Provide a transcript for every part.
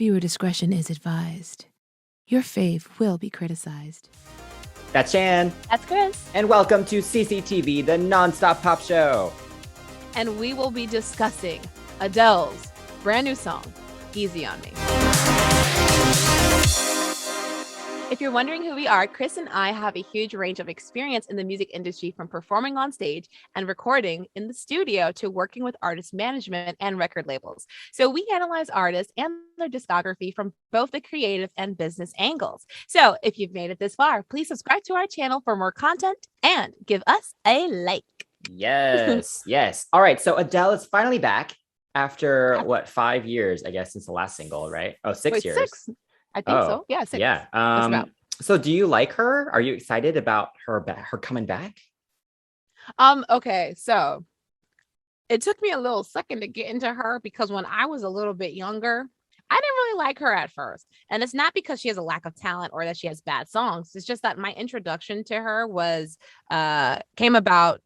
Viewer discretion is advised. Your fave will be criticized. That's Shan. That's Chris. And welcome to CCTV, the nonstop pop show. And we will be discussing Adele's brand new song, Easy on Me. If you're wondering who we are, Chris and I have a huge range of experience in the music industry, from performing on stage and recording in the studio to working with artist management and record labels. So we analyze artists and their discography from both the creative and business angles. So if you've made it this far, please subscribe to our channel for more content and give us a like. Yes, yes. All right, so Adele is finally back after, 5 years, I guess, since the last single, right? Oh, 6 years. 6. I think so. Yeah, 6. Yeah. So do you like her? Are you excited about her coming back? Okay, so it took me a little second to get into her because when I was a little bit younger, I didn't really like her at first. And it's not because she has a lack of talent or that she has bad songs. It's just that my introduction to her came about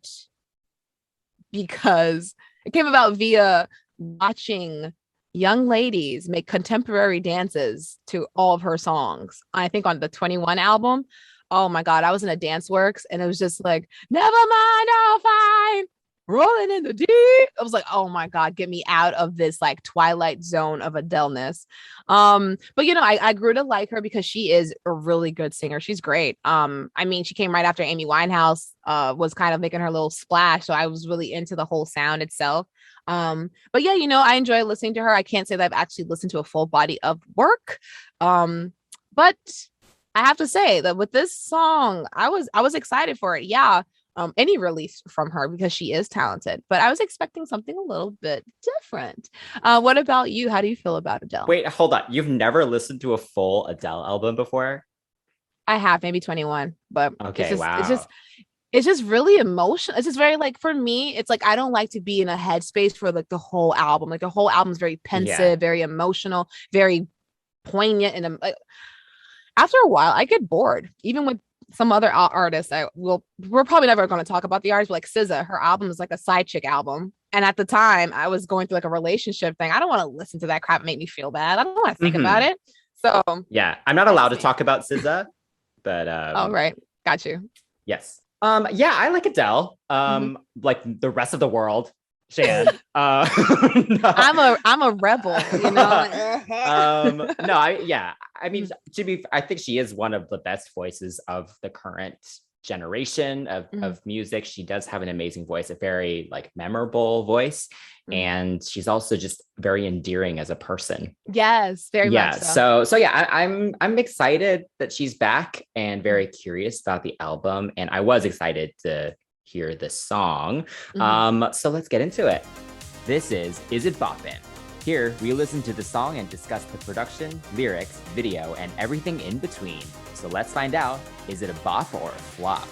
via watching young ladies make contemporary dances to all of her songs. I think on the 21 album. Oh my God, I was in a dance works and it was just like, never mind, I'll find rolling in the deep. I was like, oh my God, get me out of this like twilight zone of Adele-ness. But I grew to like her because she is a really good singer. She's great. She came right after Amy Winehouse was kind of making her little splash. So I was really into the whole sound itself. But yeah, I enjoy listening to her. I can't say that I've actually listened to a full body of work. But I have to say that with this song, I was excited for it. Yeah. Any release from her because she is talented, but I was expecting something a little bit different. What about you? How do you feel about Adele? Wait, hold on. You've never listened to a full Adele album before? I have, maybe 21, but okay, wow. It's just really emotional. It's just very like, for me, it's like I don't like to be in a headspace for like the whole album. Like the whole album is very pensive, very emotional, very poignant, and after a while, I get bored. Even with some other artists, we're probably never going to talk about the artist, but like SZA, her album is like a side chick album. And at the time, I was going through like a relationship thing. I don't want to listen to that crap and make me feel bad. I don't want to think about it. So yeah, I'm not allowed to talk about SZA, but oh right, got you. Yes. Yeah, I like Adele. Like the rest of the world. Shan. No. I'm a rebel, I think she is one of the best voices of the current generation of music. She does have an amazing voice, a very like memorable voice, and she's also just very endearing as a person. Yes, very much so yeah, I'm excited that she's back and very curious about the album, and I was excited to hear this song. So let's get into it. This is It Boppin'. Here we listen to the song and discuss the production, lyrics, video, and everything in between. So let's find out, is it a bop or a flop?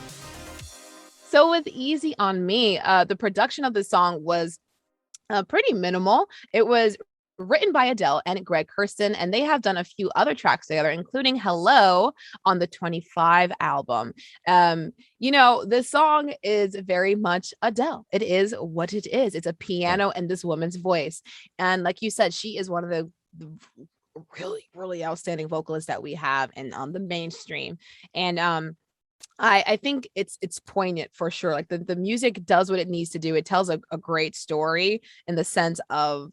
So with Easy on Me, the production of the song was pretty minimal. It was written by Adele and Greg Kurstin, and they have done a few other tracks together, including Hello on the 25 album. This song is very much Adele. It is what it is. It's a piano and this woman's voice. And like you said, she is one of the really, really outstanding vocalists that we have in the mainstream. And I think it's poignant for sure. Like the music does what it needs to do. It tells a great story in the sense of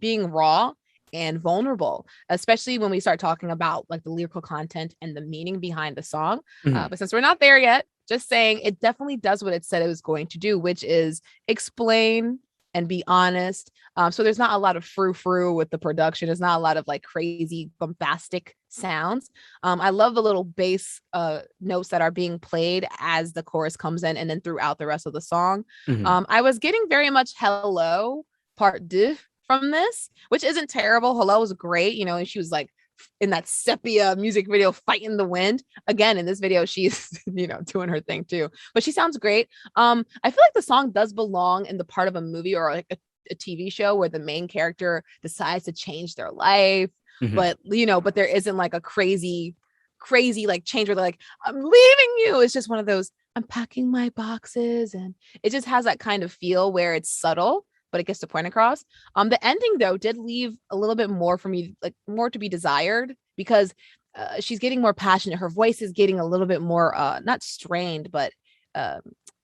being raw and vulnerable, especially when we start talking about like the lyrical content and the meaning behind the song. But since we're not there yet, just saying it definitely does what it said it was going to do, which is explain and be honest. So there's not a lot of frou-frou with the production. There's not a lot of like crazy bombastic sounds. I love the little bass notes that are being played as the chorus comes in and then throughout the rest of the song. I was getting very much Hello Part 2 from this, which isn't terrible. Hello was great, and she was like in that sepia music video fighting the wind. Again, in this video, she's doing her thing too, but she sounds great. I feel like the song does belong in the part of a movie or like a TV show where the main character decides to change their life, but there isn't like a crazy like change where they're like, I'm leaving you. It's just one of those, I'm packing my boxes, and it just has that kind of feel where it's subtle but it gets the point across. The ending though did leave a little bit more for me, like more to be desired, because she's getting more passionate. Her voice is getting a little bit more not strained, but um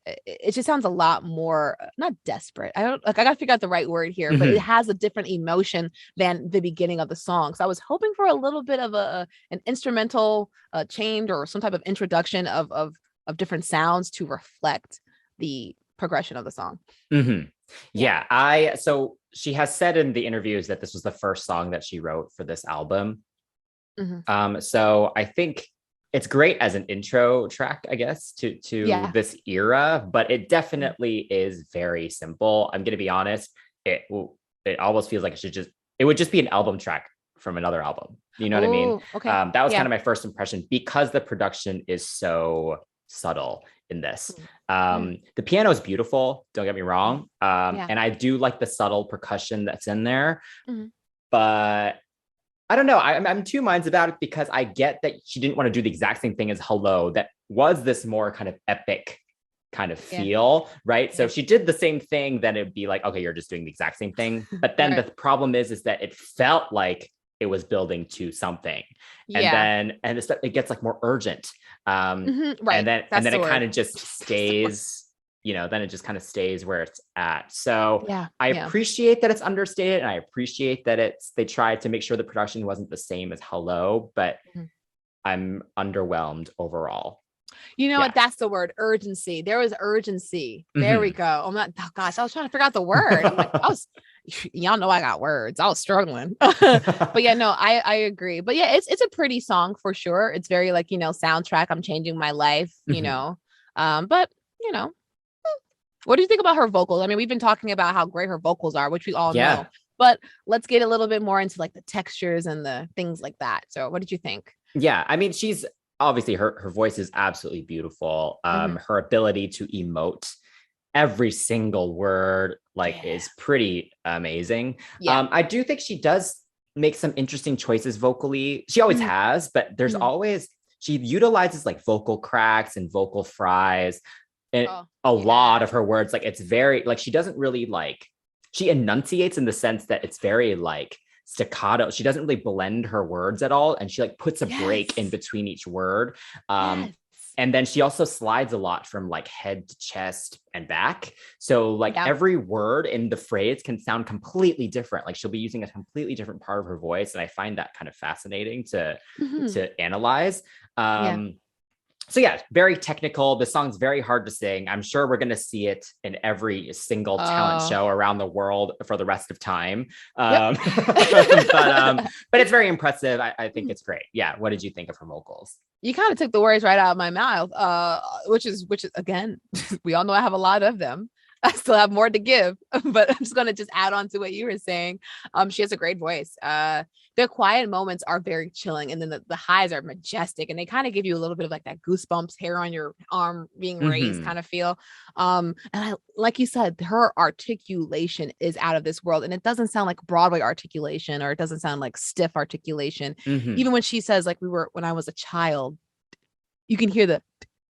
it just sounds a lot more not desperate. I don't like, I gotta figure out the right word here, but it has a different emotion than the beginning of the song. So I was hoping for a little bit of an instrumental change or some type of introduction of different sounds to reflect the progression of the song. Yeah, so she has said in the interviews that this was the first song that she wrote for this album. So I think it's great as an intro track, I guess, to this era, but it definitely is very simple. I'm gonna be honest, it almost feels like it would just be an album track from another album. You know what I mean? Okay. That was kind of my first impression, because the production is so subtle in this. The piano is beautiful, don't get me wrong. And I do like the subtle percussion that's in there, but I don't know. I'm two minds about it, because I get that she didn't want to do the exact same thing as Hello. That was this more kind of epic kind of feel, right? So if she did the same thing, then it'd be like, okay, you're just doing the exact same thing. But then the problem is that it felt like it was building to something, and then it gets like more urgent, and then it kind of just stays. Then it just kind of stays where it's at. So I appreciate that it's understated, and I appreciate that they tried to make sure the production wasn't the same as Hello, but I'm underwhelmed overall. You know what? That's the word, urgency. There was urgency. There we go. I was trying to figure out the word. I'm like, y'all know I got words. I was struggling. But yeah, no, I agree. But yeah, it's a pretty song for sure. It's very like, soundtrack. I'm changing my life, but what do you think about her vocals? I mean, we've been talking about how great her vocals are, which we all know, but let's get a little bit more into like the textures and the things like that. So what did you think? Yeah. I mean, she's obviously her voice is absolutely beautiful. Her ability to emote every single word is pretty amazing. I do think she does make some interesting choices vocally. She always has, but there's always, she utilizes like vocal cracks and vocal fries. And a lot of her words, like it's very like she doesn't really she enunciates in the sense that it's very like staccato. She doesn't really blend her words at all, and she like puts a break in between each word. And then she also slides a lot from like head to chest and back. So like every word in the phrase can sound completely different. Like she'll be using a completely different part of her voice, and I find that kind of fascinating to analyze. So yeah, very technical. The song's very hard to sing. I'm sure we're going to see it in every single talent show around the world for the rest of time. But it's very impressive. I think it's great. Yeah. What did you think of her vocals? You kind of took the words right out of my mouth, which is again, we all know I have a lot of them. I still have more to give, but I'm just going to just add on to what you were saying. She has a great voice. The quiet moments are very chilling. And then the highs are majestic, and they kind of give you a little bit of like that goosebumps, hair on your arm being raised kind of feel. And like you said, her articulation is out of this world, and it doesn't sound like Broadway articulation, or it doesn't sound like stiff articulation. Even when she says like, when I was a child, you can hear the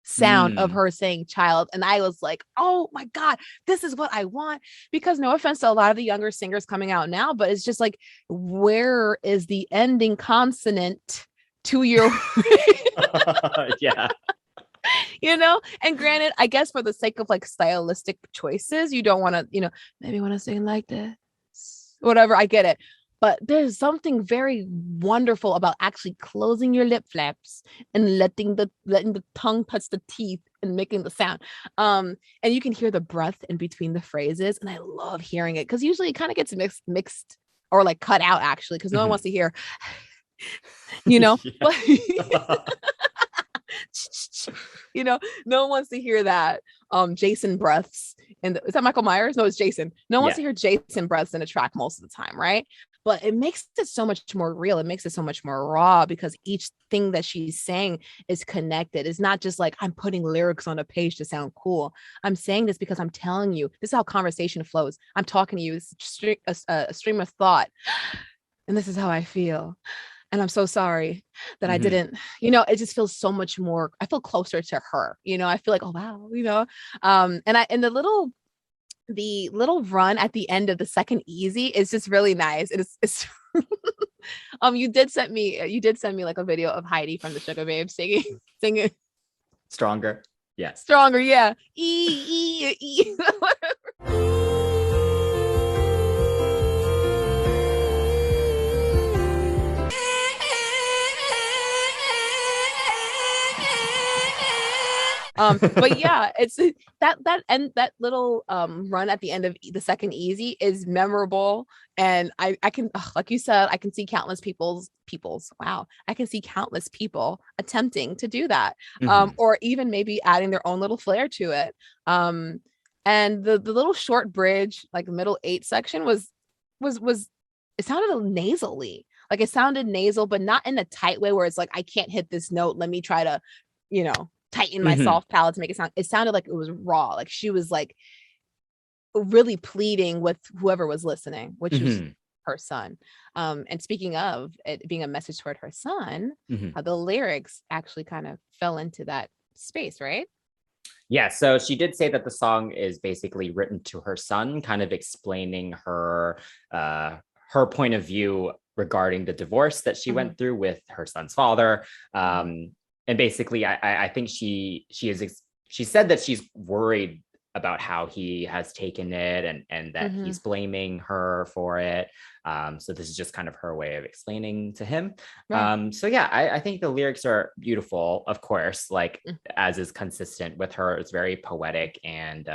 sound of her saying child. And I was like, oh my God, this is what I want. Because no offense to a lot of the younger singers coming out now, but it's just like, where is the ending consonant to your and granted, I guess for the sake of like stylistic choices, you don't want to, maybe want to sing like this, whatever, I get it. But there's something very wonderful about actually closing your lip flaps and letting the tongue touch the teeth and making the sound. And you can hear the breath in between the phrases. And I love hearing it, because usually it kind of gets mixed or like cut out, actually, because no one wants to hear, but, no one wants to hear that Jason breaths. And is that Michael Myers? No, it's Jason. No one wants to hear Jason breaths in a track most of the time, right? But it makes it so much more real. It makes it so much more raw, because each thing that she's saying is connected. It's not just like I'm putting lyrics on a page to sound cool. I'm saying this because I'm telling you, this is how conversation flows. I'm talking to you. It's a stream of thought. And this is how I feel. And I'm so sorry that I didn't, it just feels so much more, I feel closer to her, I feel like, oh, wow, and the little the little run at the end of the second easy is just really nice. It's you did send me like a video of Heidi from the Sugababes singing Stronger. Yes. Stronger, yeah. E. But yeah, it's that little run at the end of the second easy is memorable. And I can, like you said, I can see countless people's wow, I can see countless people attempting to do that. Or even maybe adding their own little flair to it. And the little short bridge, like middle 8 section was it sounded nasally. Like it sounded nasal, but not in a tight way where it's like, I can't hit this note. Let me try to, tighten my soft palate to make it sounded like it was raw. Like she was like really pleading with whoever was listening, which was her son. And speaking of it being a message toward her son, the lyrics actually kind of fell into that space, right? Yeah, so she did say that the song is basically written to her son, kind of explaining her point of view regarding the divorce that she went through with her son's father. And basically, I think she said that she's worried about how he has taken it and that he's blaming her for it. So this is just kind of her way of explaining to him. Right. So yeah, I think the lyrics are beautiful, of course, like as is consistent with her. It's very poetic and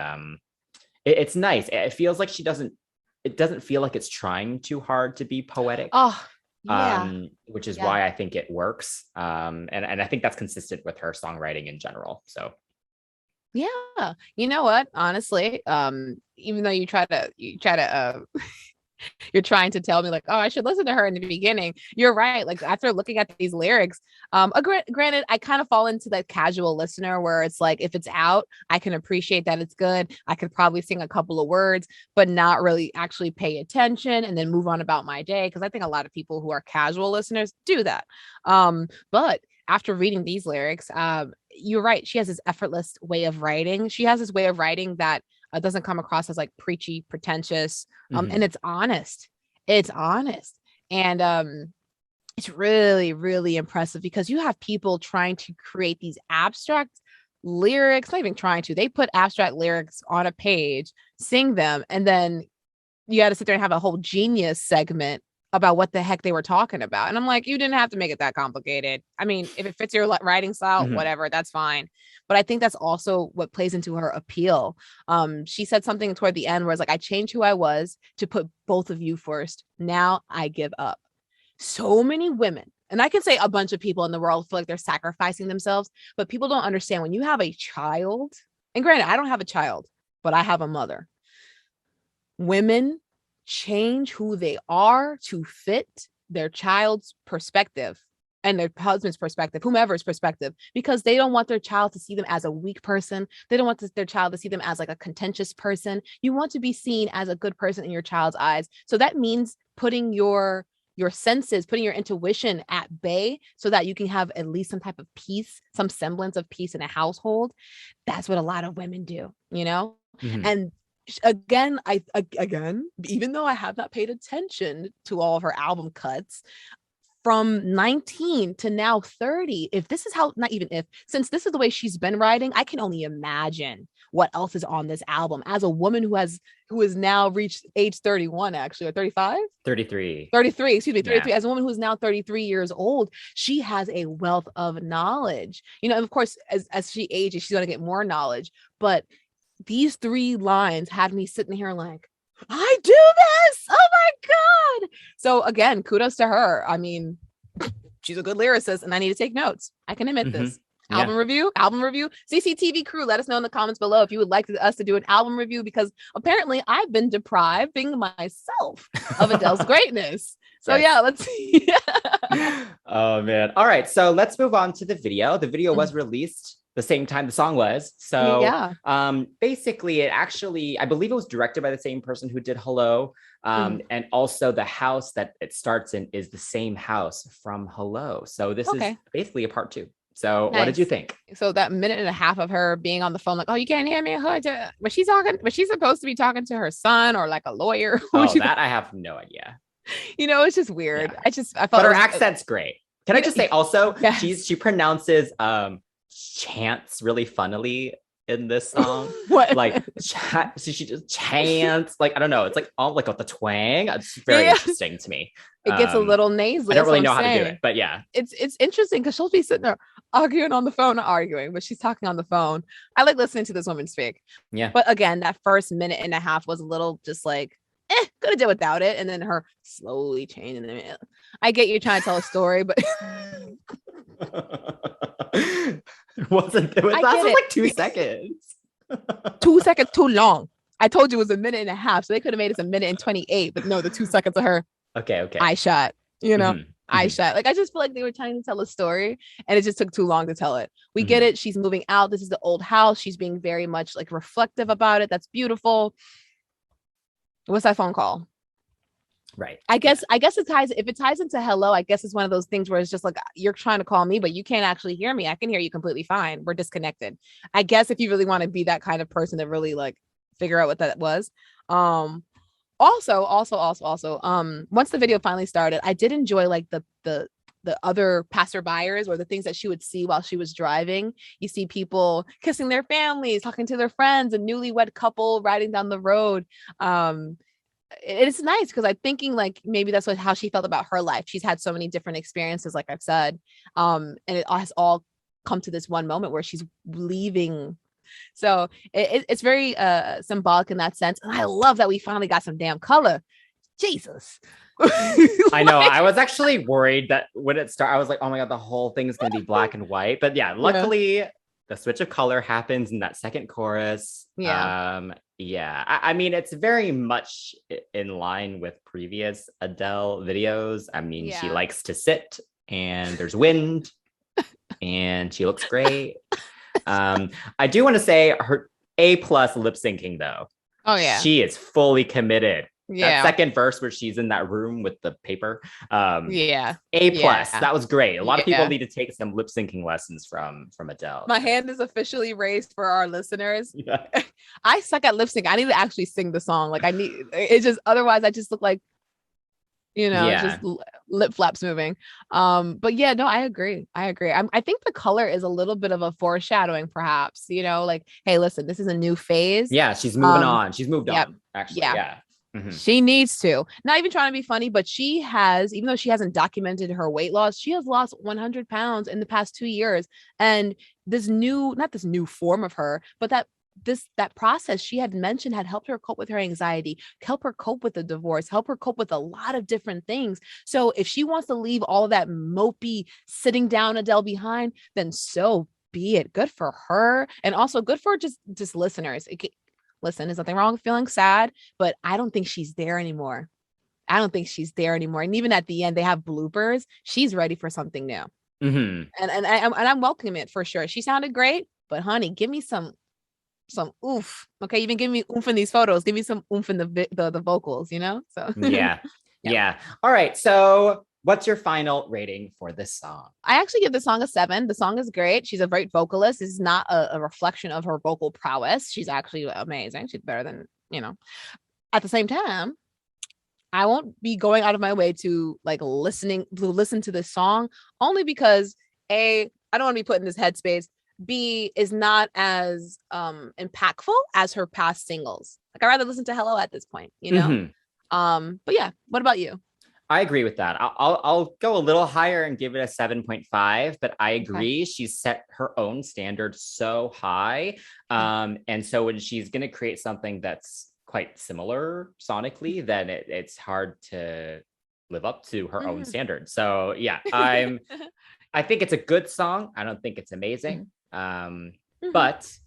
it's nice. It feels like it doesn't feel like it's trying too hard to be poetic. Oh, yeah. Which is why I think it works. And I think that's consistent with her songwriting in general. So yeah, you know what? Honestly, even though you try to you're trying to tell me like, oh, I should listen to her in the beginning. You're right. Like after looking at these lyrics, granted, I kind of fall into that casual listener where it's like, if it's out, I can appreciate that it's good. I could probably sing a couple of words, but not really actually pay attention and then move on about my day. Cause I think a lot of people who are casual listeners do that. But after reading these lyrics, you're right. She has this effortless way of writing. She has this way of writing that doesn't come across as like preachy, pretentious, and it's honest. It's honest. And it's really, really impressive because you have people trying to create these abstract lyrics, not even trying to, they put abstract lyrics on a page, sing them, and then you got to sit there and have a whole genius segment about what the heck they were talking about. And I'm like, you didn't have to make it that complicated. I mean, if it fits your writing style, whatever, that's fine. But I think that's also what plays into her appeal. She said something toward the end where it's like, I changed who I was to put both of you first. Now I give up. So many women, and I can say a bunch of people in the world feel like they're sacrificing themselves, but people don't understand when you have a child, and granted, I don't have a child, but I have a mother. Women change who they are to fit their child's perspective and their husband's perspective, whomever's perspective, because they don't want their child to see them as a weak person. They don't want their child to see them as like a contentious person. You want to be seen as a good person in your child's eyes. So that means putting your senses, putting your intuition at bay so that you can have at least some type of peace, some semblance of peace in a household. That's what a lot of women do, And again, even though I have not paid attention to all of her album cuts from 19 to now 30, since this is the way she's been writing, I can only imagine what else is on this album as a woman who has now reached age 31, actually, or 35? 33. 33, excuse me, 33. Yeah. As a woman who is now 33 years old, she has a wealth of knowledge. And of course, as she ages, she's going to get more knowledge, but these 3 lines had me sitting here like, I do this. Oh my God. So again, kudos to her. I mean, she's a good lyricist and I need to take notes. I can admit this. Album review. CCTV crew, let us know in the comments below if you would like us to do an album review, because apparently I've been depriving myself of Adele's greatness. So yeah, let's see. Oh man. All right. So let's move on to the video. The video was released the same time the song was. So basically it actually, I believe it was directed by the same person who did Hello. And also the house that it starts in is the same house from Hello. So this is basically a part 2. So what did you think? So that minute and a half of her being on the phone, like, oh, you can't hear me. Was she talking? Was she supposed to be talking to her son or like a lawyer? Oh, that I have no idea. It's just weird. Yeah. I felt but her accent's great. Can I just say also, yes. she pronounces chants really funnily in this song. What? Like so she just chants, like, I don't know, it's like all like with the twang. It's very interesting to me. It gets a little nasally. I don't really know how to do it, but yeah. It's interesting because she'll be sitting there arguing on the phone, not arguing, but she's talking on the phone. I like listening to this woman speak. Yeah. But again, that first minute and a half was a little just like, could have did without it. And then her slowly changing the I get you trying to tell a story, but it wasn't like 2 seconds. 2 seconds too long. I told you it was a minute and a half, so they could have made us a minute and 28, but no, the 2 seconds of her. Okay. I shot, I shot. Like, I just feel like they were trying to tell a story and it just took too long to tell it. We get it. She's moving out. This is the old house. She's being very much like reflective about it. That's beautiful. What's that phone call? Right. I guess it ties into hello. I guess it's one of those things where it's just like, you're trying to call me, but you can't actually hear me. I can hear you completely fine. We're disconnected. I guess if you really want to be that kind of person that really like figure out what that was. Also, once the video finally started, I did enjoy like the other passerbyers or the things that she would see while she was driving. You see people kissing their families, talking to their friends, a newlywed couple riding down the road. It's nice because I'm thinking like maybe that's how she felt about her life. She's had so many different experiences, like I've said, and it has all come to this one moment where she's leaving. So it's very symbolic in that sense. And I love that we finally got some damn color. Jesus. I know. I was actually worried that when it started, I was like, oh my God, the whole thing is going to be black and white. But yeah, luckily the switch of color happens in that second chorus. I mean, it's very much in line with previous Adele videos. I mean, she likes to sit and there's wind and she looks great. I do want to say her A+ lip syncing though. Oh yeah. She is fully committed. Yeah. That second verse where she's in that room with the paper. A+. Yeah. That was great. A lot of people need to take some lip syncing lessons from Adele. My hand is officially raised for our listeners. Yeah. I suck at lip sync. I need to actually sing the song. Like otherwise I just look like, just lip flaps moving. But yeah, no, I agree. I think the color is a little bit of a foreshadowing, perhaps, like, hey, listen, this is a new phase. Yeah. She's moving on. She's moved on, actually. Yeah. Mm-hmm. She needs to, not even trying to be funny, but she has, even though she hasn't documented her weight loss, she has lost 100 pounds in the past 2 years. And not this new form of her, but that process she had mentioned had helped her cope with her anxiety, help her cope with the divorce, help her cope with a lot of different things. So if she wants to leave all of that mopey sitting down Adele behind, then so be it. Good for her. And also good for just listeners. Listen, there's nothing wrong with feeling sad, but I don't think she's there anymore. And even at the end, they have bloopers. She's ready for something new. Mm-hmm. And I'm welcoming it for sure. She sounded great, but honey, give me some oomph. Okay, you've been giving me oomph in these photos. Give me some oomph in the vocals. So yeah. All right. So what's your final rating for this song? I actually give the song a 7. The song is great. She's a great vocalist. This is not a reflection of her vocal prowess. She's actually amazing. She's better than, At the same time, I won't be going out of my way to listen to this song only because A, I don't want to be put in this headspace. B, is not as impactful as her past singles. I'd rather listen to Hello at this point, Mm-hmm. But yeah, what about you? I agree with that. I'll go a little higher and give it a 7.5, but I agree. Okay. She's set her own standard so high. And so when she's going to create something that's quite similar sonically, then it's hard to live up to her own standard. So yeah, I think it's a good song. I don't think it's amazing. But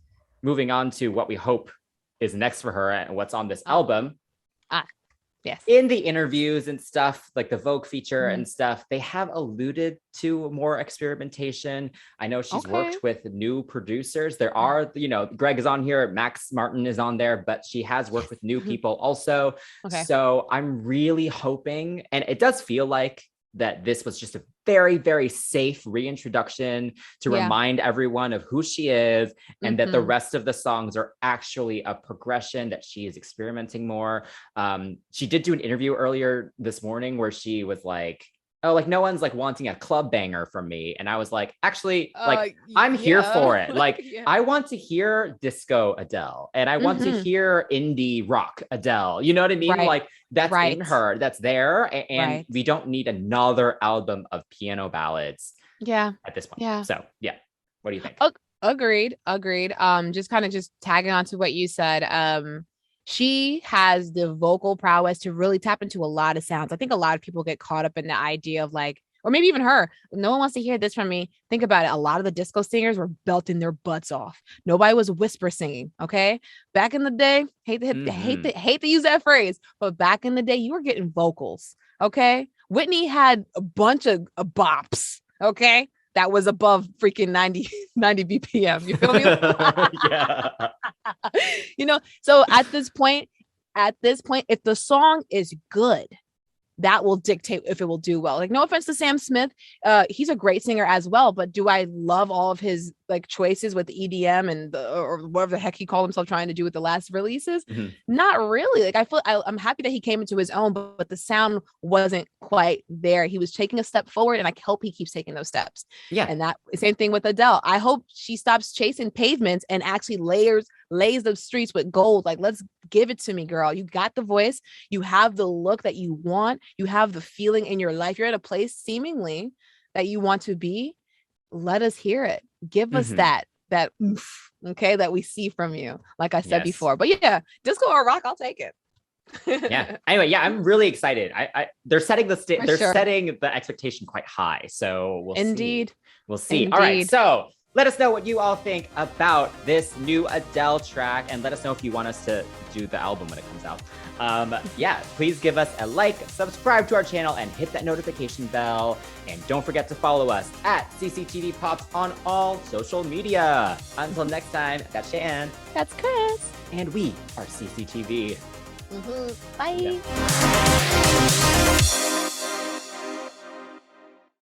moving on to what we hope is next for her and what's on this album. Yes. In the interviews and stuff, like the Vogue feature and stuff, they have alluded to more experimentation. I know she's worked with new producers. There are, Greg is on here, Max Martin is on there, but she has worked with new people also. Okay. So I'm really hoping, and it does feel like that this was just a very, very safe reintroduction to remind everyone of who she is, and that the rest of the songs are actually a progression, that she is experimenting more. She did do an interview earlier this morning where she was like, oh, like no one's like wanting a club banger from me. And I was like, actually, like I'm here for it. Like I want to hear disco Adele, and I want to hear indie rock Adele. You know what I mean? Like that's in her, that's there. And we don't need another album of piano ballads at this point. So what do you think? Agreed. Just kind of just tagging on to what you said. She has the vocal prowess to really tap into a lot of sounds. I think a lot of people get caught up in the idea of like, or maybe even her, no one wants to hear this from me. Think about it. A lot of the disco singers were belting their butts off. Nobody was whisper singing. Okay. Back in the day, hate to use that phrase, but back in the day, you were getting vocals. Okay. Whitney had a bunch of bops. Okay. That was above freaking 90 BPM. You feel me? Yeah. You know, so at this point, if the song is good, that will dictate if it will do well. Like, no offense to Sam Smith. He's a great singer as well, but do I love all of his like choices with EDM and or whatever the heck he called himself trying to do with the last releases? Not really. Like I'm happy that he came into his own, but the sound wasn't quite there. He was taking a step forward, and I hope he keeps taking those steps. Yeah. And that same thing with Adele. I hope she stops chasing pavements and actually lays the streets with gold. Like, let's give it to me, girl. You got the voice. You have the look that you want. You have the feeling in your life. You're at a place seemingly that you want to be. Let us hear it. Give us that oomph, okay, that we see from you, like I said before. But yeah, disco or rock, I'll take it. Yeah. Anyway, I'm really excited. They're setting setting the expectation quite high. So we'll see. We'll see. All right. So let us know what you all think about this new Adele track, and let us know if you want us to do the album when it comes out. Please give us a like, subscribe to our channel, and hit that notification bell. And don't forget to follow us at CCTV Pops on all social media. Until next time, that's Shan. That's Chris. And we are CCTV. Bye. Yeah.